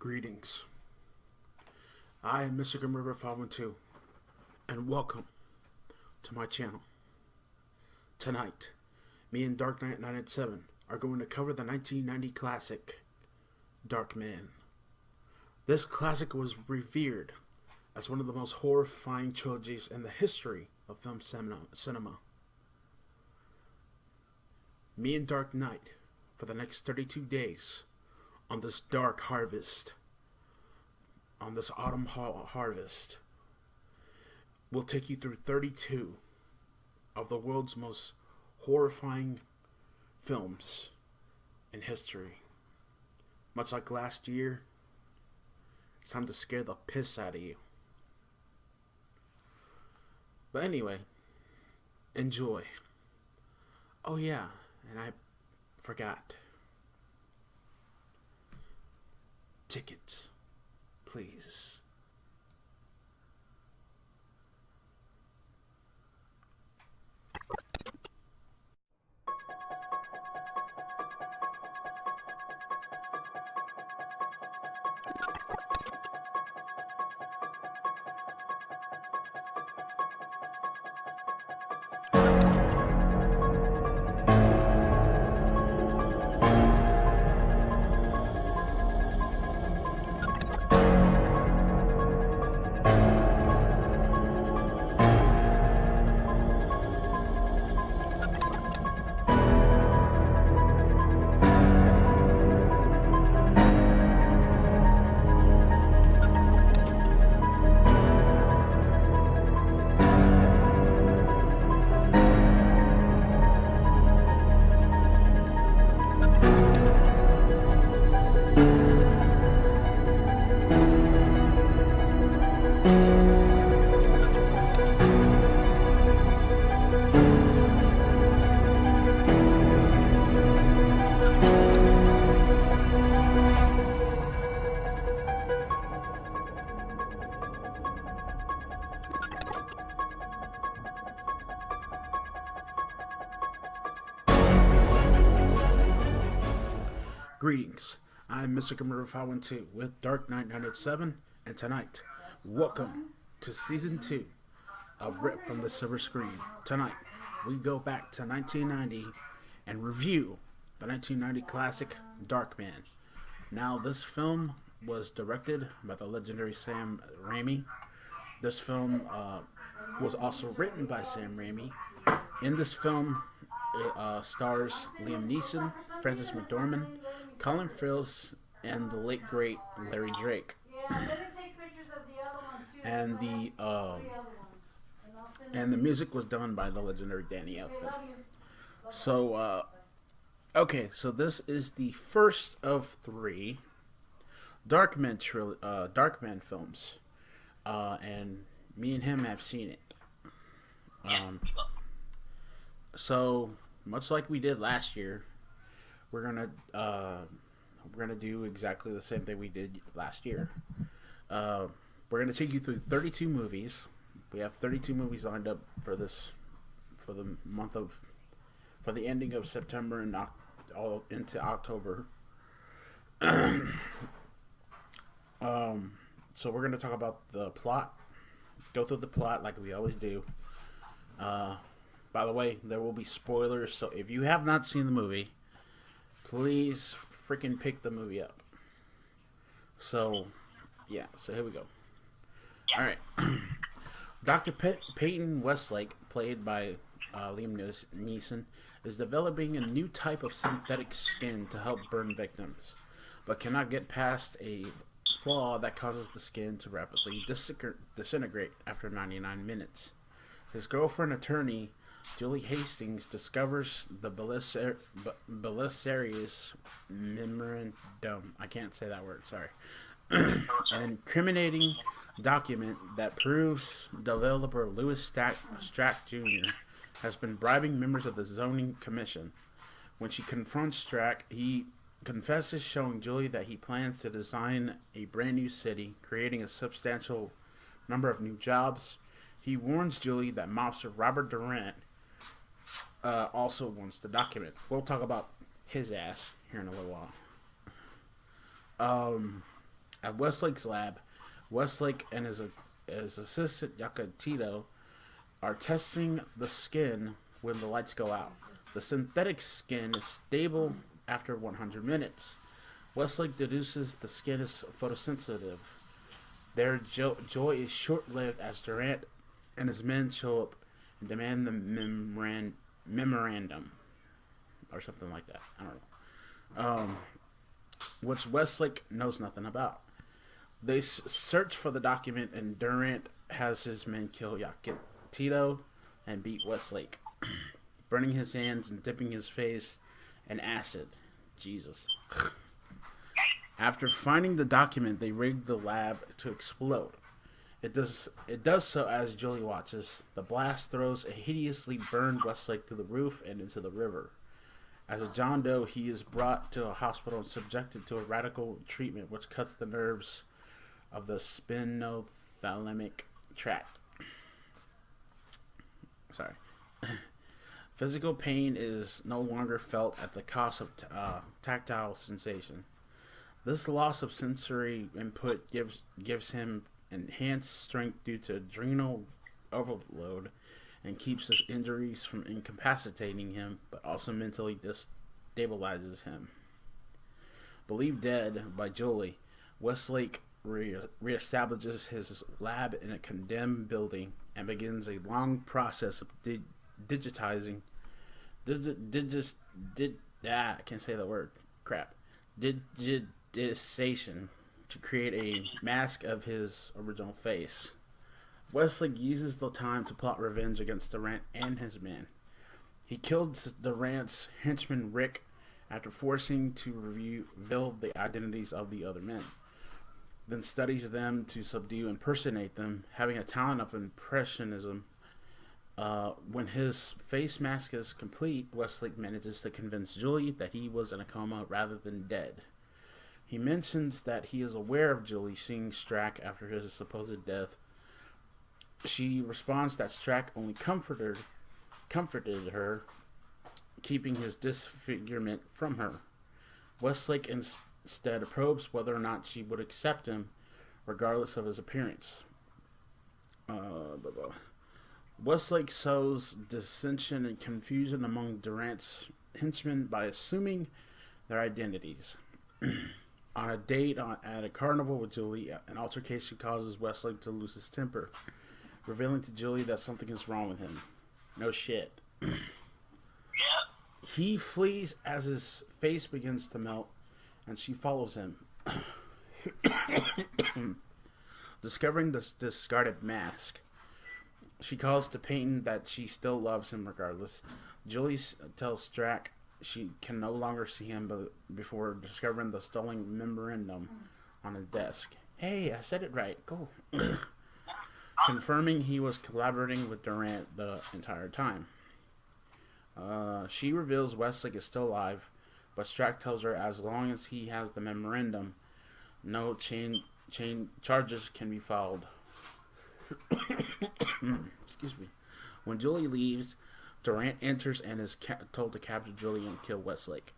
Greetings. I am Mr. Grimreaper 512, and welcome to my channel. Tonight, me and Dark Knight 987 are going to cover the 1990 classic, Darkman. This classic was revered as one of the most horrifying trilogies in the history of film cinema. Me and Dark Knight, for the next 32 days, on this dark harvest, on this autumn harvest, we'll take you through 32 of the world's most horrifying films in history. Much like last year, it's time to scare the piss out of you. But anyway, enjoy. Oh yeah, and I forgot. Tickets, please. Greetings, I'm Mr. Grimreaper 512 with Dark Knight 987, and tonight, welcome to Season 2 of Rip from the Silverscreen. Tonight, we go back to 1990 and review the 1990 classic Darkman. Now, this film was directed by the legendary Sam Raimi. This film was also written by Sam Raimi. In this film, it stars Liam Neeson, Frances McDormand, Colin Firth, and the late great Larry Drake. And the music was done by the legendary Danny Elfman. So okay, so this is the first of three Darkman films, and me and him have seen it. So much like we did last year, we're gonna do exactly the same thing we did last year. We're gonna take you through 32 movies. We have 32 movies lined up for the ending of September and all into October. So we're gonna talk about the plot, go through the plot like we always do. By the way, there will be spoilers, so if you have not seen the movie, please freaking pick the movie up. So, yeah, so here we go. Alright. Dr. Peyton Westlake, played by Liam Neeson, is developing a new type of synthetic skin to help burn victims, but cannot get past a flaw that causes the skin to rapidly disintegrate after 99 minutes. His girlfriend attorney, Julie Hastings, discovers the Belisarius Memorandum. I can't say that word, sorry. An incriminating document that proves developer Louis Strack Jr. has been bribing members of the zoning commission. When she confronts Strack, he confesses, showing Julie that he plans to design a brand new city, creating a substantial number of new jobs. He warns Julie that mobster Robert Durant also wants the document. We'll talk about his ass here in a little while. At Westlake's lab, Westlake and his assistant Yakatito are testing the skin when the lights go out. The synthetic skin is stable after 100 minutes. Westlake deduces the skin is photosensitive. Their joy is short-lived as Durant and his men show up and demand the memorandum or something like that. I don't know. Which Westlake knows nothing about. They search for the document, and Durant has his men kill Yakatito and beat Westlake, burning his hands and dipping his face in acid. Jesus. After finding the document, they rig the lab to explode. It does so as Julie watches. The blast throws a hideously burned Westlake through the roof and into the river. As a John Doe, he is brought to a hospital and subjected to a radical treatment which cuts the nerves of the spinothalamic tract. Sorry. Physical pain is no longer felt at the cost of tactile sensation. This loss of sensory input gives him enhanced strength due to adrenal overload and keeps his injuries from incapacitating him, but also mentally destabilizes him. Believed dead by Julie, Westlake reestablishes his lab in a condemned building and begins a long process of digitizing. I can't say the word. Crap. Digitization to create a mask of his original face. Westlake uses the time to plot revenge against Durant and his men. He kills Durant's henchman Rick after forcing to reveal the identities of the other men. Then studies them to subdue and impersonate them, having a talent of impressionism. When his face mask is complete, Westlake manages to convince Julie that he was in a coma rather than dead. He mentions that he is aware of Julie seeing Strack after his supposed death. She responds that Strack only comforted her, keeping his disfigurement from her. Westlake instead probes whether or not she would accept him, regardless of his appearance. Westlake sows dissension and confusion among Durant's henchmen by assuming their identities. On a date at a carnival with Julie, an altercation causes Westlake to lose his temper, revealing to Julie that something is wrong with him. No shit. He flees as his face begins to melt, and she follows him. Discovering this discarded mask, she calls to Peyton that she still loves him regardless. Julie tells Strack she can no longer see him before discovering the stolen memorandum on his desk. Hey, I said it right. Cool. Confirming he was collaborating with Durant the entire time. She reveals Westlake is still alive, but Strack tells her as long as he has the memorandum, no chain charges can be filed. Excuse me. When Julie leaves, Durant enters and is told to capture Julie and kill Westlake.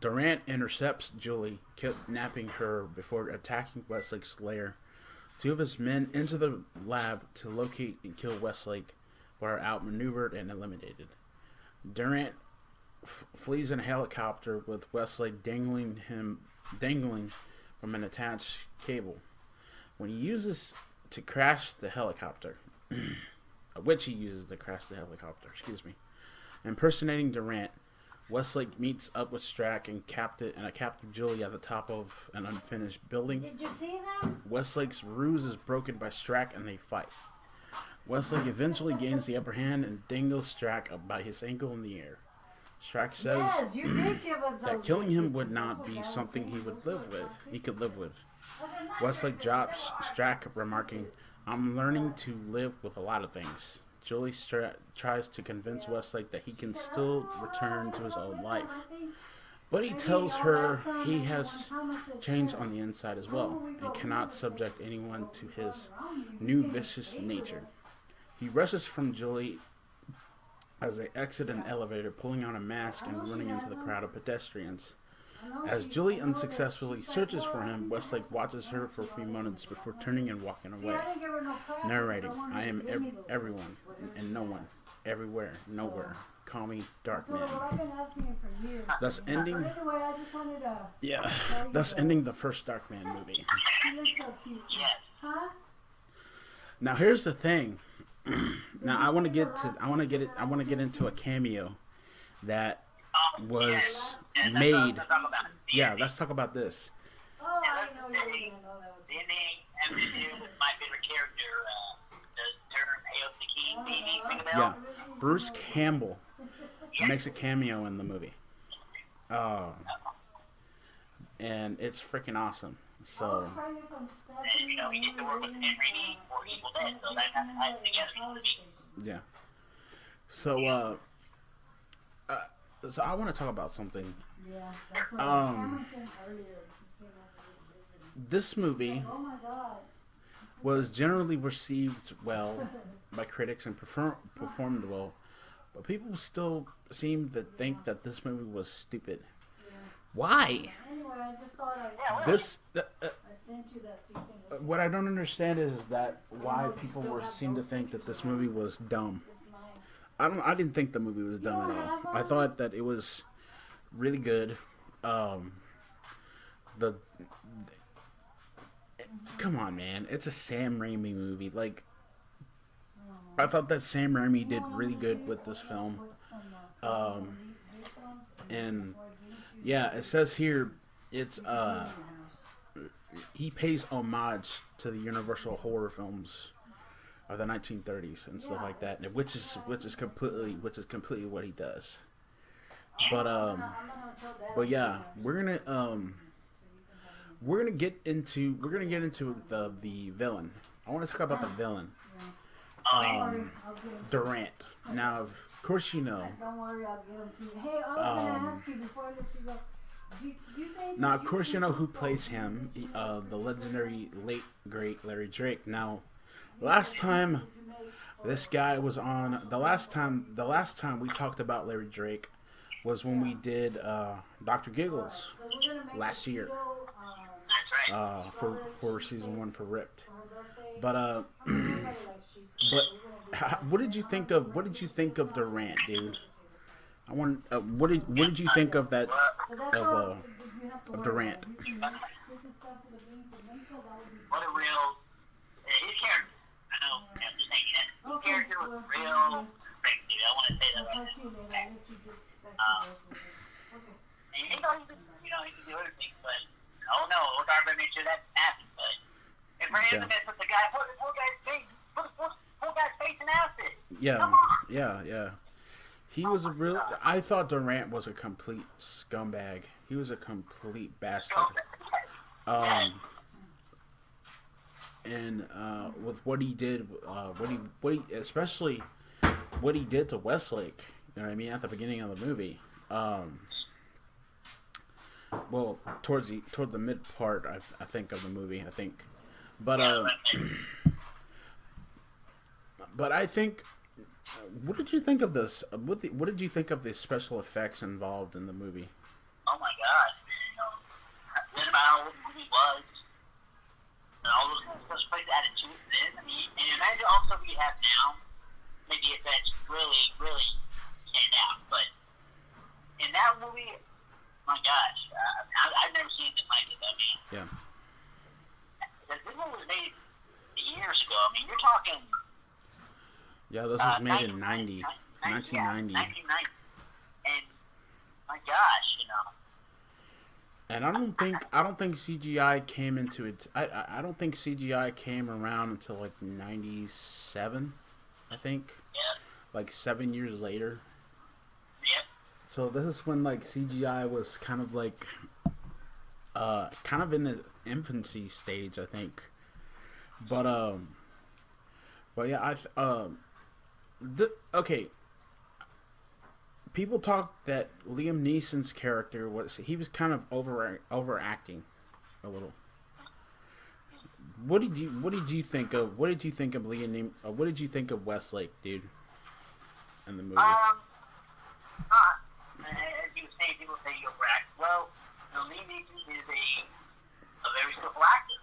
Durant intercepts Julie, kidnapping her before attacking Westlake's lair. Two of his men enter the lab to locate and kill Westlake, but are outmaneuvered and eliminated. Durant flees in a helicopter with Westlake dangling from an attached cable. When he uses to crash the helicopter, impersonating Durant, Westlake meets up with Strack and a captive Julie at the top of an unfinished building. Did you see them? Westlake's ruse is broken by Strack and they fight. Westlake eventually gains the upper hand and dangles Strack up by his ankle in the air. Strack says that killing him would not be something he could live with. Westlake drops Strack, remarking, "I'm learning to live with a lot of things." Julie tries to convince Westlake that he can still return to his old life. But he tells her he has changed on the inside as well and cannot subject anyone to his new vicious nature. He rushes from Julie as they exit an elevator, pulling on a mask and running into the crowd of pedestrians. As Julie unsuccessfully searches for him, Westlake watches her for a few moments before turning and walking away. Narrating, I am everyone and no one, everywhere, nowhere. Call me Darkman. Thus ending, thus ending the first Darkman movie. Now here's the thing. Now I want to get into a cameo that was made. Yeah, let's talk about this. Oh, I know you were going to know that was. Didn't they have to do with my favorite character, the term Hail the King, maybe? Ring a bell? Yeah, Bruce Campbell makes a cameo in the movie. And it's freaking awesome. So. And, you know, he did the work with Henry for Evil Dead, so that kind of ties together. Yeah. So, so I want to talk about something. Yeah, that's what Cameron said earlier. This movie was generally received well by critics and performed well, but people still seem to think that this movie was stupid. Yeah. Why? Anyway, I just thought I sent you that so you can what I don't understand is that why people seem to think that this movie was dumb. I didn't think the movie was dumb at all. I thought that it was really good. Come on, man. It's a Sam Raimi movie. Like, I thought that Sam Raimi did really good with this film. And yeah, it says here it's he pays homage to the Universal horror films of the 1930s and stuff like that, which is completely what he does. But yeah, we're gonna get into the villain. I want to talk about the villain, Durant. Now, of course, you know. Don't worry, I'll get him to you. Hey, I was gonna ask you before I let you go. Now, of course, you know who plays him, the legendary late great Larry Drake. Now, last time this guy was on, the last time we talked about Larry Drake was when we did Dr. Giggles last year for season 1 for Ripped. But what did you think of Durant, dude? I want what did you think of that of Durant? What a real his character. I know I'm just saying that. His character was real great, dude. I want to say that right now. And he thought he could do everything, but oh no, we're not going to make sure that happens. But if for him to put the guy, put the poor guy's face in acid. Yeah, come on. Yeah. He was I thought Durant was a complete scumbag. He was a complete bastard. And with what he did, especially what he did to Westlake, you know what I mean, at the beginning of the movie. Well, toward the mid part, I think of the movie, but I think. What did you think of this? What did you think of the special effects involved in the movie? Oh my gosh, man! About how old the movie was, and all those special effects added to it. Then, I mean, and imagine also we have now. Maybe if that's really, really stand out, but in that movie, my gosh, I've never seen anything like it. I mean, yeah. This movie was made years ago. I mean, you're talking. Yeah, this was made in 1990. Yeah, 1990. And my gosh, you know. And I don't think CGI came into it. I don't think CGI came around until like 97. I think. Yeah. Like 7 years later. Yep. So this is when like CGI was kind of like, kind of in the infancy stage, I think. But yeah, okay. People talk that Liam Neeson's character was kind of overacting a little. What did you think of Liam? What did you think of Westlake, dude? In the movie. As you say, people say you overact. Well, Liam Neeson is a very skillful actor.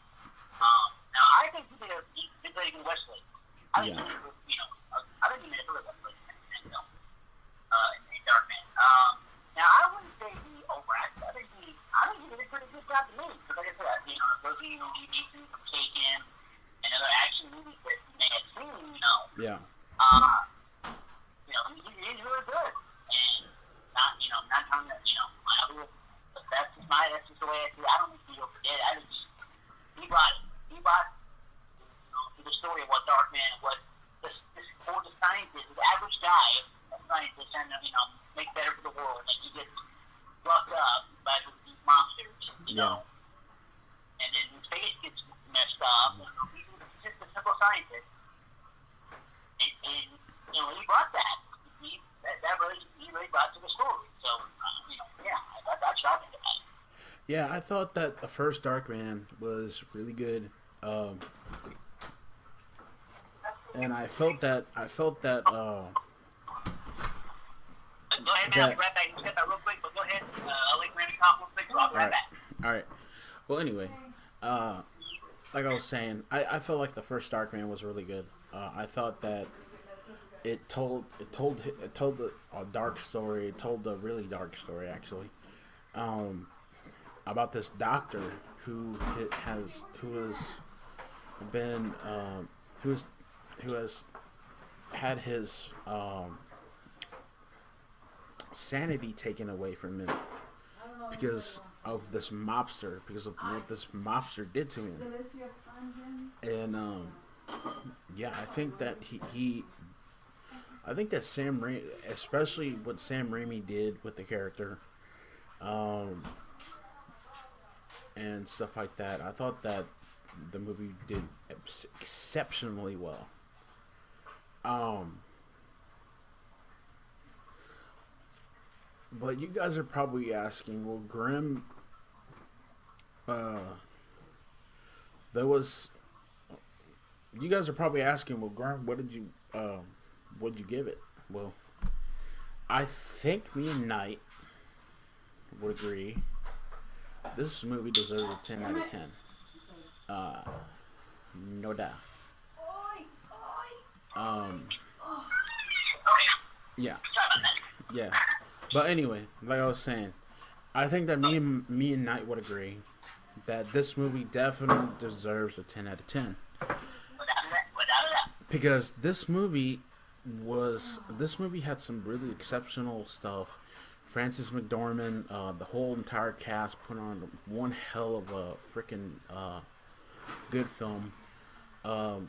Now I think he did very good Wesley. I think he did, I think he did a good Wesley in Darkman. Now I wouldn't say he overacted. I think he did a pretty good job to me. Because like I said, those of you who Liam Neeson from Taken and other action movies that you may have seen, Yeah. He's really good. And not telling that, that's just the way I see it. I don't think he'll forget it. He brought to the story of what Darkman, what this for the scientist, the average guy, a scientist trying to, make better for the world, and he gets roughed up by these monsters, and then his face gets messed up. He's just a simple scientist. And he brought that. He really brought to the story. So, that's shocking about it. Yeah, I thought that the first Darkman was really good, and I felt that. Go ahead, man. I'll be right back. You step out real quick, but go ahead. I'll let Randy talk real quick, so I'll be right back. All right. Well, anyway, like I was saying, I felt like the first Darkman was really good. I thought that it told a dark story. It told a really dark story, actually, about this doctor who has had his sanity taken away from him because of this mobster, because of what this mobster did to him. And I think that I think that Sam Raimi, especially what Sam Raimi did with the character, and stuff like that, I thought that the movie did exceptionally well. But you guys are probably asking, well, Grim, you guys are probably asking, well, Grim, what'd you give it? Well, I think me and Knight would agree this movie deserves a 10 out of 10. No doubt. Yeah. Yeah. But anyway, like I was saying, I think that me and Knight would agree that this movie definitely deserves a 10 out of 10. Because this movie had some really exceptional stuff. Frances McDormand, the whole entire cast put on one hell of a freaking good film. I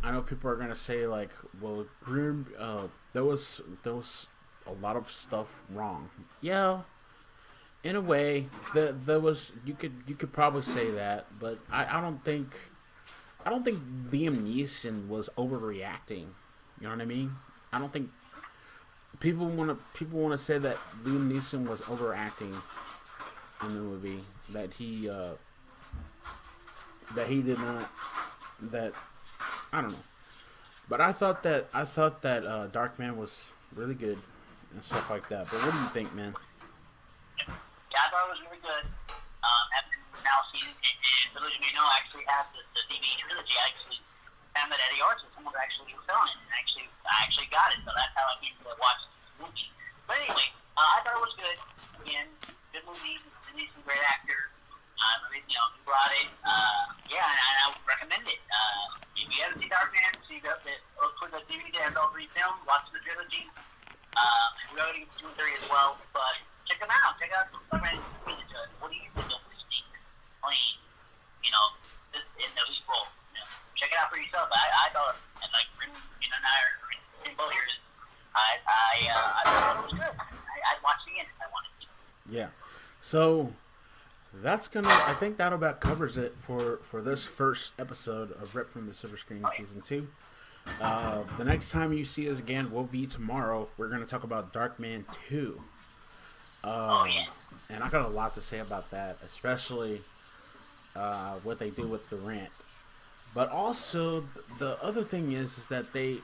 know people are gonna say like, well, Grim, there was a lot of stuff wrong. Yeah, in a way, there was you could probably say that, but I don't think Liam Neeson was overreacting. You know what I mean? I don't think people want to say that Liam Neeson was overacting in the movie. That he did not. That I don't know. But I thought that Darkman was really good and stuff like that. But what do you think, man? Yeah, I thought it was really good. After now seeing it, and for those of you who know, I actually have the DVD trilogy. I actually found it at the art, so someone actually was selling it, and I actually got it. So that's how I came to watch this movie. But anyway, I thought it was good. Again, good movie. He's a great actor. He brought it. And I would recommend it. If you haven't seen Darkman, look for the DVD that has all three films. Watch the trilogy. And we're going to get 2 and 3 as well. But check them out. Check out Darkman. What do you think of this scene? Clean. In the lead role. Check it out for yourself. I thought, and like Rim, and I are in both here. I thought it was good. I'd watch it again if I wanted to. Yeah. So I think that about covers it for this first episode of Rip from the Silverscreen Season 2. The next time you see us again will be tomorrow. We're going to talk about Darkman 2. And I got a lot to say about that, especially what they do with the rant. But also, the other thing is that Liam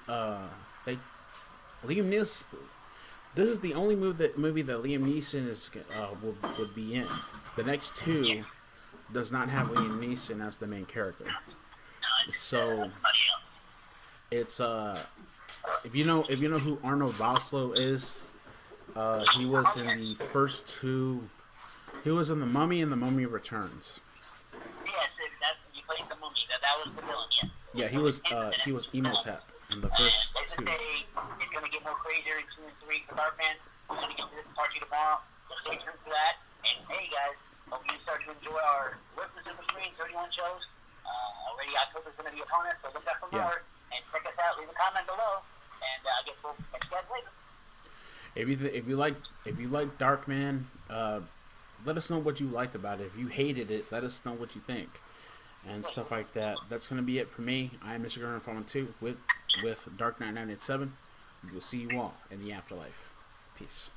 This is the only movie that Liam Neeson is would be in. The next two does not have Liam Neeson as the main character. So it's if you know who Arnold Vosloo is, he was in the first two. He was in The Mummy and The Mummy Returns. Yes, you played the mummy. That was the villain. Yes. Yeah, he was Emotep in the first two. It's going to get more crazier in 2 and 3 for Darkman. We're going to get to this part tomorrow, so stay tuned for that. And hey guys, hope you start to enjoy our Look the Silverscreen 31 shows. Already October's going to be upon us, so look out for more. And check us out. Leave a comment below, and I guess we'll catch you guys later. If you like Darkman, let us know what you liked about it. If you hated it, let us know what you think and stuff like that. That's gonna be it for me. I am Mr. Grimreaper 2 with Dark Knight 987. We will see you all in the afterlife. Peace.